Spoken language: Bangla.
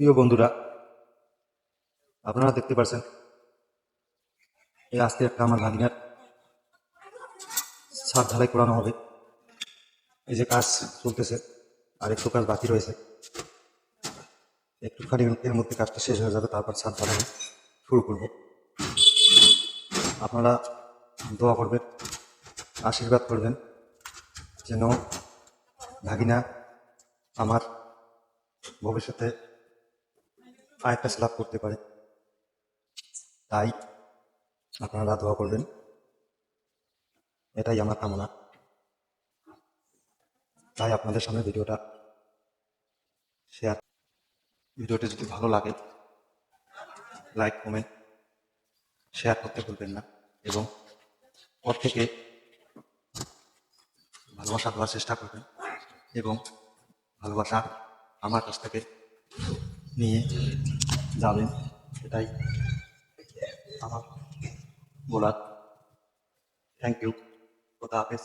প্রিয় বন্ধুরা, আপনারা দেখতে পাচ্ছেন এই আজকে একটা আমার ভাগিনার ছাদ ঢালাই করানো হবে। এই যে কাজ চলতেছে, আর একটু কাজ বাকি রয়েছে। একটুখানি এর মধ্যে কাজটা শেষ হয়ে যাবে, তারপর ছাদ ঢালাই শুরু করব। আপনারা দোয়া করবেন, আশীর্বাদ করবেন যেন ভাগিনা আমার ভবিষ্যতে আরেকটা স্ল্যাব করতে পারে। তাই আপনারা দোয়া করবেন, এটাই আমার কামনা। তাই আপনাদের সামনে ভিডিওটা শেয়ার। ভিডিওটি যদি ভালো লাগে লাইক, কমেন্ট, শেয়ার করতে ভুলবেন না, এবং ওর থেকে ভালোবাসা দেওয়ার চেষ্টা করবেন, এবং ভালোবাসা আমার কাছ থেকে নিয়ে যাবেন। এটাই আমার বলার। Thank you. খোদা হাফেজ।